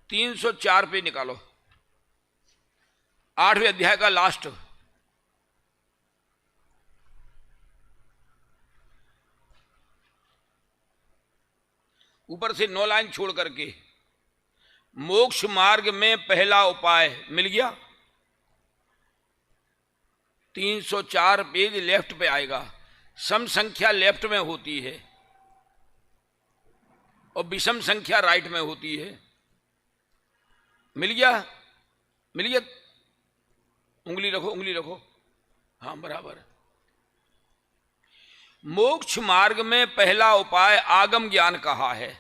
304 पे निकालो, 8वें अध्याय का लास्ट। ऊपर से 9 लाइन छोड़ करके, मोक्ष मार्ग में पहला उपाय मिल गया। 304 पेज लेफ्ट पे आएगा। सम संख्या लेफ्ट में होती है और विषम संख्या राइट में होती है। मिल गया? मिल गया? उंगली रखो, उंगली रखो, हाँ बराबर। मोक्ष मार्ग में पहला उपाय आगम ज्ञान कहा है।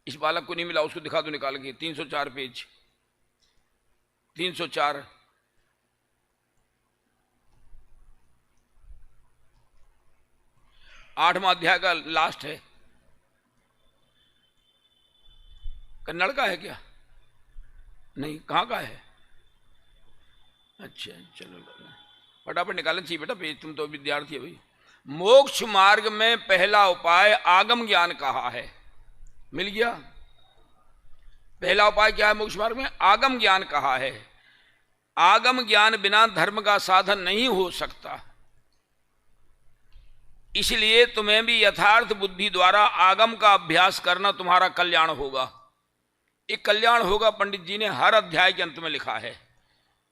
इस बालक को नहीं मिला, उसको दिखा दो निकाल के। 304 पेज, 304। आठवां अध्याय का लास्ट है। कन्नड़ का है क्या? नहीं, कहाँ का है? अच्छा चलो, फटाफट निकालना चाहिए बेटा पेज, तुम तो विद्यार्थी है भाई। मोक्ष मार्ग में पहला उपाय आगम ज्ञान कहा है। मिल गया? पहला उपाय क्या है मोक्ष मार्ग में? आगम ज्ञान कहा है। आगम ज्ञान बिना धर्म का साधन नहीं हो सकता, इसलिए तुम्हें भी यथार्थ बुद्धि द्वारा आगम का अभ्यास करना तुम्हारा कल्याण होगा। एक कल्याण होगा पंडित जी ने हर अध्याय के अंत में लिखा है।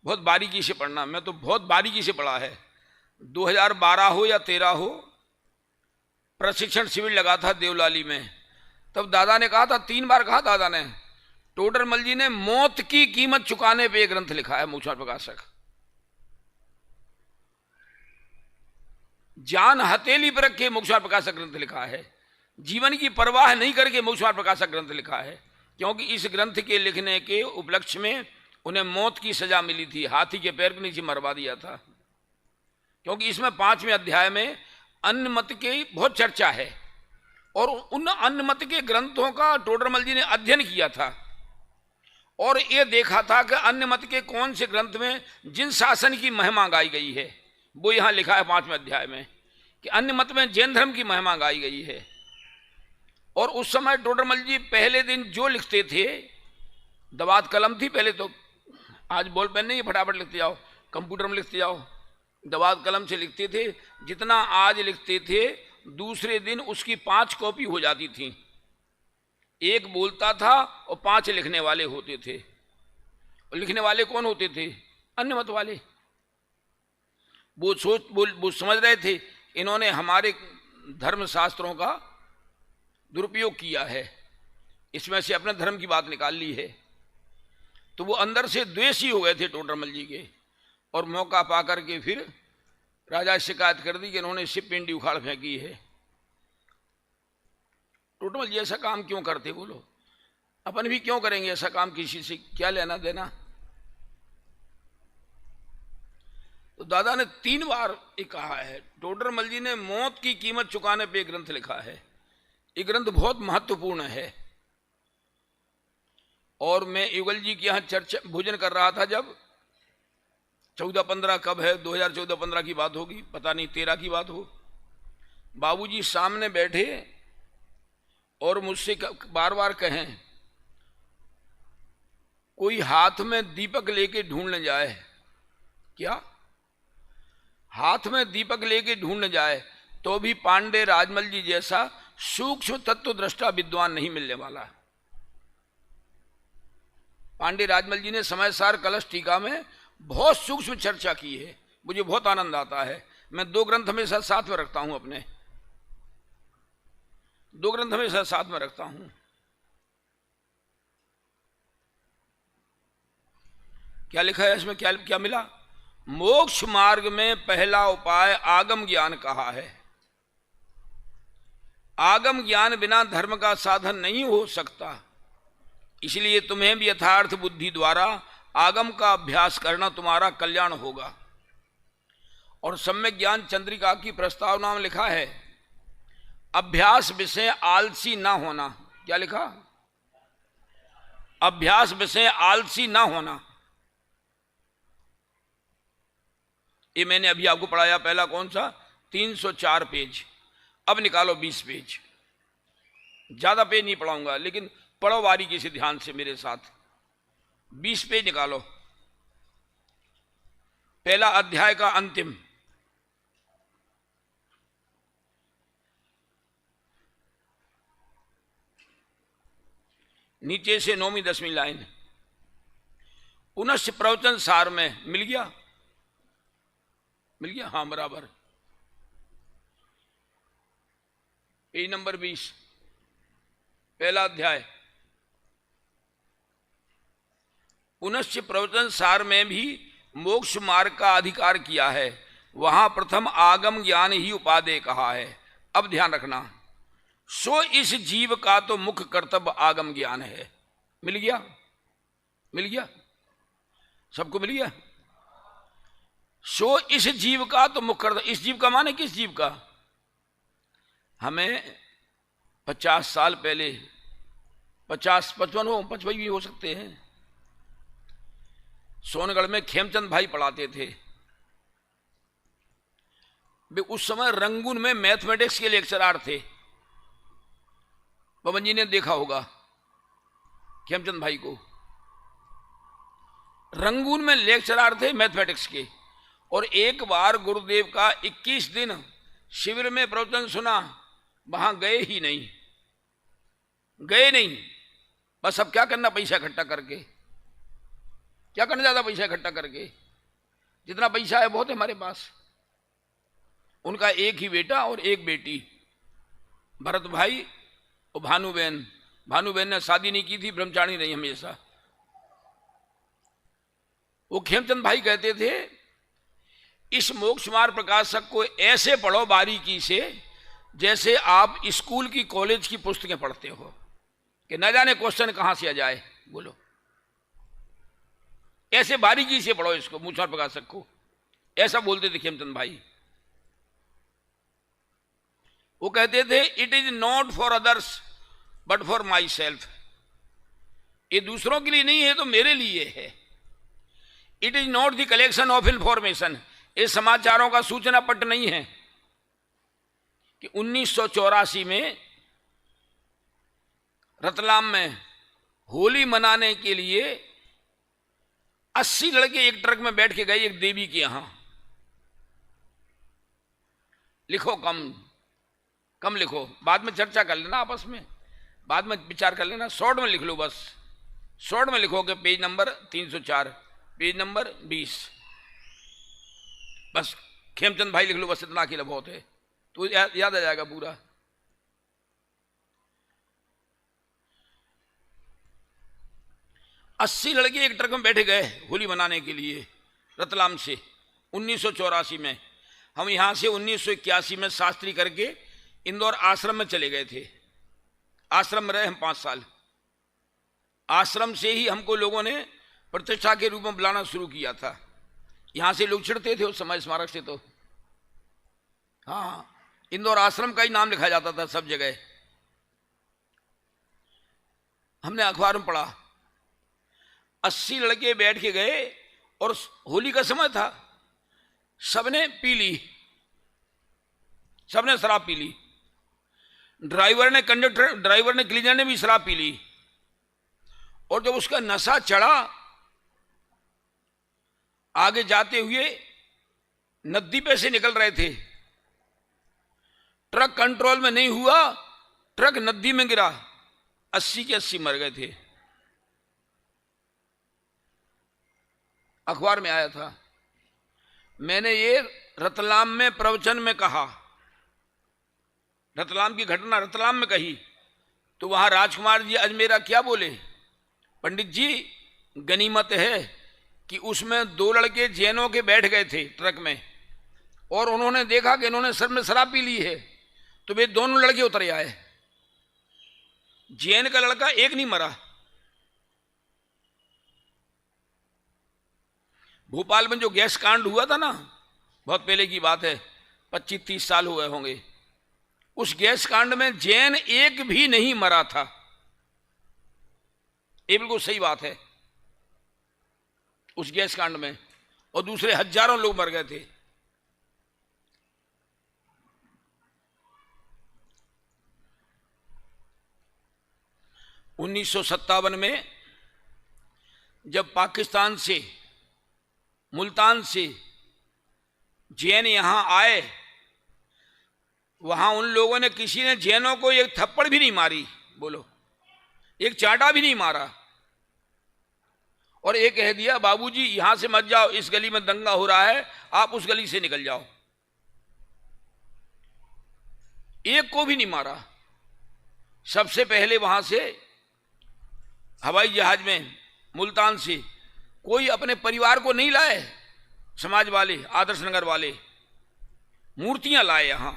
बहुत बारीकी से पढ़ना, मैं तो बहुत बारीकी से पढ़ा है। 2012 हो या 13 हो, प्रशिक्षण शिविर लगा था देवलाली में। तब दादा ने कहा था, 3 बार कहा दादा ने, टोडरमल जी ने मौत की कीमत चुकाने पे एक ग्रंथ लिखा है, मोक्षमार्ग प्रकाशक। जान हथेली पर रख के मोक्षमार्ग प्रकाशक ग्रंथ लिखा है। जीवन की परवाह नहीं करके मोक्षमार्ग प्रकाशक ग्रंथ लिखा है, क्योंकि इस ग्रंथ के लिखने के उपलक्ष्य में उन्हें मौत की सजा मिली थी। हाथी के पैर के नीचे मरवा दिया था। क्योंकि इसमें 5वें अध्याय में अन्य मत की बहुत चर्चा है, और उन अन्य मत के ग्रंथों का टोडरमल जी ने अध्ययन किया था और ये देखा था कि अन्य मत के कौन से ग्रंथ में जिन शासन की महिमा गाई गई है, वो यहाँ लिखा है 5वें अध्याय में कि अन्य मत में जैन धर्म की महिमा गाई गई है। और उस समय टोडरमल जी पहले दिन जो लिखते थे, दवात कलम थी पहले तो, आज बॉल पेन नहीं, फटाफट लिखते जाओ, कंप्यूटर में लिखते जाओ। दवात कलम से लिखते थे, जितना आज लिखते थे दूसरे दिन उसकी 5 कॉपी हो जाती थी। एक बोलता था और 5 लिखने वाले होते थे। और लिखने वाले कौन होते थे? अन्य मत वाले। वो समझ रहे थे इन्होंने हमारे धर्म शास्त्रों का दुरुपयोग किया है, इसमें से अपने धर्म की बात निकाल ली है। तो वो अंदर से द्वेषी हो गए थे टोडरमल जी के, और मौका पा करके फिर राजा शिकायत कर दी कि इन्होंने शिव पिंडी उखाड़ फेंकी है। टोडरमल जी ऐसा काम क्यों करते? बोलो, अपन भी क्यों करेंगे ऐसा काम? किसी से क्या लेना देना? तो दादा ने 3 बार ये कहा है। टोडरमल जी ने मौत की कीमत चुकाने पे ग्रंथ लिखा है। ये ग्रंथ बहुत महत्वपूर्ण है। और मैं युगल जी के यहाँ चर्चा भोजन कर रहा था, जब 14-15 कब है, 2014-15 की बात होगी, पता नहीं 13 की बात हो। बाबूजी सामने बैठे और मुझसे बार बार कहें, कोई हाथ में दीपक लेके ढूंढने जाए, क्या हाथ में दीपक लेके ढूंढने जाए तो भी पांडे राजमल जी जैसा सूक्ष्म तत्व दृष्टा विद्वान नहीं मिलने वाला। पांडे राजमल जी ने समय सार कलश टीका में बहुत सूक्ष्म चर्चा की है। मुझे बहुत आनंद आता है। मैं 2 ग्रंथ हमेशा साथ में रखता हूं, अपने 2 ग्रंथ हमेशा साथ में रखता हूं। क्या लिखा है इसमें? क्या क्या मिला? मोक्ष मार्ग में पहला उपाय आगम ज्ञान कहा है। आगम ज्ञान बिना धर्म का साधन नहीं हो सकता, इसलिए तुम्हें भी यथार्थ बुद्धि द्वारा आगम का अभ्यास करना तुम्हारा कल्याण होगा। और सम्यक ज्ञान चंद्रिका की प्रस्तावना में लिखा है, अभ्यास विषय आलसी ना होना। क्या लिखा? अभ्यास विषय आलसी ना होना। ये मैंने अभी आपको पढ़ाया, पहला कौन सा? 304 पेज। अब निकालो 20 पेज। ज्यादा पेज नहीं पढ़ाऊंगा, लेकिन पढ़ो बारीकी से ध्यान से मेरे साथ। 20 पेज निकालो, पहला अध्याय का अंतिम। नीचे से 9वीं 10वीं लाइन, पुनश्च प्रवचन सार में। मिल गया? मिल गया? हाँ बराबर। पेज नंबर 20, पहला अध्याय। पुनश्च प्रवचन सार में भी मोक्ष मार्ग का अधिकार किया है, वहां प्रथम आगम ज्ञान ही उपादेय कहा है। अब ध्यान रखना, सो इस जीव का तो मुख्य कर्तव्य आगम ज्ञान है। मिल गया? मिल गया? सबको मिल गया? सो इस जीव का तो मुख्य कर्तव्य, इस जीव का माने किस जीव का? हमें 50 साल पहले, 50 55 भी हो सकते हैं, सोनगढ़ में खेमचंद भाई पढ़ाते थे। वे उस समय रंगून में मैथमेटिक्स के लेक्चरार थे। पवन जी ने देखा होगा खेमचंद भाई को, रंगून में लेक्चरार थे मैथमेटिक्स के। और एक बार गुरुदेव का 21 दिन शिविर में प्रवचन सुना, वहां गए ही नहीं, गए नहीं। बस अब क्या करना पैसा इकट्ठा करके, क्या करना ज्यादा पैसा इकट्ठा करके, जितना पैसा है बहुत है हमारे पास। उनका एक ही बेटा और एक बेटी, भरत भाई और भानुबेन। भानुबेन ने शादी नहीं की थी, ब्रह्मचारी रही हमेशा। वो खेमचंद भाई कहते थे, इस मोक्ष मार्ग प्रकाशक को ऐसे पढ़ो बारीकी से जैसे आप स्कूल की कॉलेज की पुस्तकें पढ़ते हो, कि न जाने क्वेश्चन कहां से आ जाए। बोलो, ऐसे बारीकी से पढ़ो इसको, मोक्ष मार्ग प्रकाशक को। ऐसा बोलते थे खेमचंद भाई। वो कहते थे, it is not for others but for my self. ये दूसरों के लिए नहीं है तो मेरे लिए है। It is not the collection of information. ये समाचारों का सूचना पट नहीं है कि 1984 में रतलाम में होली मनाने के लिए 80 लड़के एक ट्रक में बैठ के गए एक देवी के यहां। लिखो, कम कम लिखो, बाद में चर्चा कर लेना आपस में, बाद में विचार कर लेना। शॉर्ट में लिख लो, बस शॉर्ट में लिखोगे। पेज नंबर 304, पेज नंबर 20, बस खेमचंद भाई लिख लो, बस इतना अकेला बहुत है, तो याद आ जाएगा पूरा। अस्सी लड़के एक ट्रक में बैठे गए होली मनाने के लिए रतलाम से 1984 में। हम यहां से 1981 में शास्त्री करके इंदौर आश्रम में चले गए थे। आश्रम में रहे हम 5 साल। आश्रम से ही हमको लोगों ने प्रतिष्ठा के रूप में बुलाना शुरू किया था। यहां से लोग चिढ़ते थे उस समय स्मारक से, तो हाँ, इंदौर आश्रम का ही नाम लिखा जाता था सब जगह। हमने अखबार में पढ़ा, 80 लड़के बैठ के गए और होली का समय था, सबने पी ली, सबने शराब पी ली। ड्राइवर ने, कंडक्टर ड्राइवर ने, क्लीनर ने भी शराब पी ली। और जब उसका नशा चढ़ा, आगे जाते हुए नदी पे से निकल रहे थे, ट्रक कंट्रोल में नहीं हुआ, ट्रक नदी में गिरा, 80 के 80 मर गए थे। अखबार में आया था। मैंने ये रतलाम में प्रवचन में कहा, रतलाम की घटना रतलाम में कही, तो वहां राजकुमार जी अजमेरा क्या बोले, पंडित जी गनीमत है कि उसमें 2 लड़के जैनों के बैठ गए थे ट्रक में, और उन्होंने देखा कि इन्होंने सर में शराब पी ली है, तो वे दोनों लड़के उतर आए। जैन का लड़का एक नहीं मरा। भोपाल में जो गैस कांड हुआ था ना, बहुत पहले की बात है, 25-30 साल हुए होंगे। उस गैस कांड में जैन एक भी नहीं मरा था। ये बिल्कुल सही बात है। उस गैस कांड में, और दूसरे हजारों लोग मर गए थे। 1957 में जब पाकिस्तान से, मुल्तान से जैन यहां आए, वहां उन लोगों ने, किसी ने जैनों को एक थप्पड़ भी नहीं मारी, बोलो, एक चांटा भी नहीं मारा, और ये कह दिया बाबूजी यहां से मत जाओ, इस गली में दंगा हो रहा है, आप उस गली से निकल जाओ। एक को भी नहीं मारा। सबसे पहले वहां से हवाई जहाज में मुल्तान से कोई अपने परिवार को नहीं लाए, समाज वाले, आदर्श नगर वाले, मूर्तियां लाए यहां,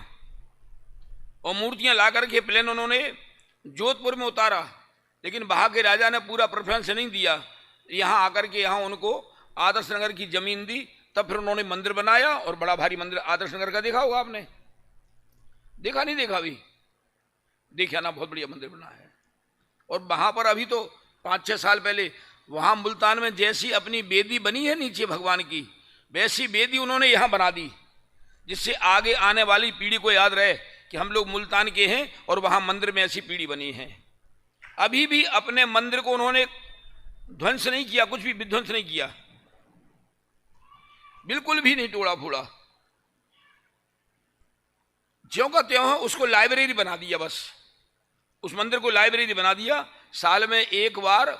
और मूर्तियां ला करके प्लेन उन्होंने जोधपुर में उतारा, लेकिन वहां के राजा ने पूरा प्रेफरेंस नहीं दिया, यहां आकर के यहां उनको आदर्श नगर की जमीन दी, तब फिर उन्होंने मंदिर बनाया, और बड़ा भारी मंदिर आदर्श नगर का देखा होगा आपने, देखा नहीं देखा? अभी देखा ना, बहुत बढ़िया मंदिर बना है। और वहां पर अभी तो 5-6 साल पहले वहां मुल्तान में जैसी अपनी बेदी बनी है नीचे भगवान की, वैसी बेदी उन्होंने यहां बना दी, जिससे आगे आने वाली पीढ़ी को याद रहे कि हम लोग मुल्तान के हैं, और वहां मंदिर में ऐसी पीढ़ी बनी है। अभी भी अपने मंदिर को उन्होंने ध्वंस नहीं किया, कुछ भी विध्वंस नहीं किया, बिल्कुल भी नहीं तोड़ा फोड़ा, ज्यों का त्यों है उसको लाइब्रेरी बना दिया, बस उस मंदिर को लाइब्रेरी बना दिया। साल में एक बार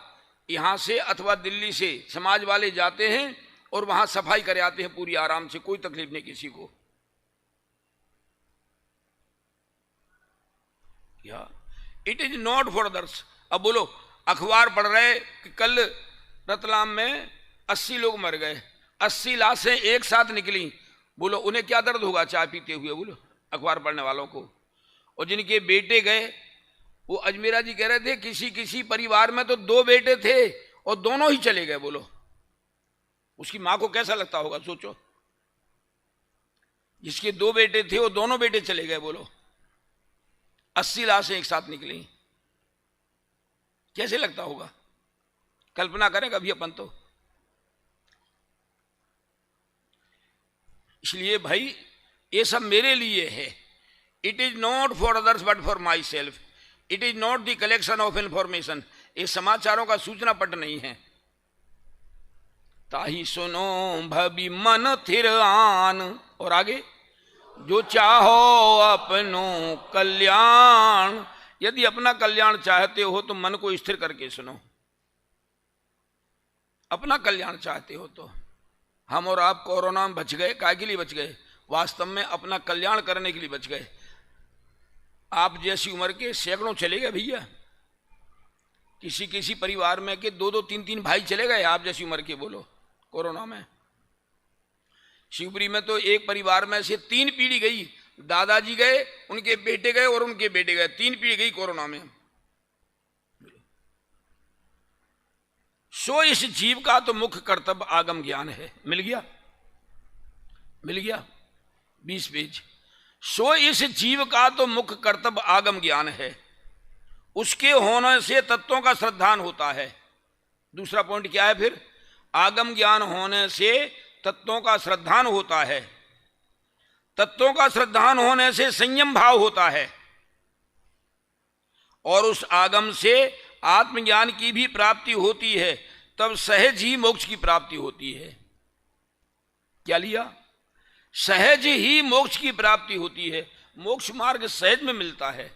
यहां से अथवा दिल्ली से समाज वाले जाते हैं और वहां सफाई कर आते हैं पूरी आराम से, कोई तकलीफ नहीं किसी को। क्या it is not for others. अब बोलो, अखबार पढ़ रहे कि कल रतलाम में 80 लोग मर गए, 80 लाशें एक साथ निकली, बोलो उन्हें क्या दर्द होगा चाय पीते हुए, बोलो अखबार पढ़ने वालों को। और जिनके बेटे गए, वो अजमेरा जी कह रहे थे किसी किसी परिवार में तो 2 बेटे थे और दोनों ही चले गए, बोलो उसकी मां को कैसा लगता होगा, सोचो। जिसके 2 बेटे थे वो दोनों बेटे चले गए, बोलो 80 लाशें एक साथ निकली, कैसे लगता होगा, कल्पना करें कभी अपन तो। इसलिए भाई ये सब मेरे लिए है, it is not for others but for my self, it is not the collection of information, ये समाचारों का सूचना पट नहीं है। ताही सुनो भवि मन थिर आन, और आगे जो चाहो अपनो कल्याण, यदि अपना कल्याण चाहते हो तो मन को स्थिर करके सुनो, अपना कल्याण चाहते हो तो। हम और आप कोरोना में बच गए, काय के लिए बच गए? वास्तव में अपना कल्याण करने के लिए बच गए। आप जैसी उम्र के सैकड़ों चले गए भैया, किसी किसी परिवार में के 2-2, 3-3 भाई चले गए आप जैसी उम्र के, बोलो कोरोना में। शिवपुरी में तो एक परिवार में से 3 पीढ़ी गई, दादाजी गए, उनके बेटे गए और उनके बेटे गए, 3 पीढ़ी गई कोरोना में। सो इस जीव का तो मुख्य कर्तव्य आगम ज्ञान है। मिल गया, मिल गया 20 पेज। सो इस जीव का तो मुख्य कर्तव्य आगम ज्ञान है, उसके होने से तत्वों का श्रद्धान होता है। दूसरा पॉइंट क्या है फिर? आगम ज्ञान होने से तत्वों का श्रद्धान होता है, तत्वों का श्रद्धान होने से संयम भाव होता है, और उस आगम से आत्मज्ञान की भी प्राप्ति होती है, तब सहज ही मोक्ष की प्राप्ति होती है। क्या लिया? सहज ही मोक्ष की प्राप्ति होती है। मोक्ष मार्ग सहज में मिलता है।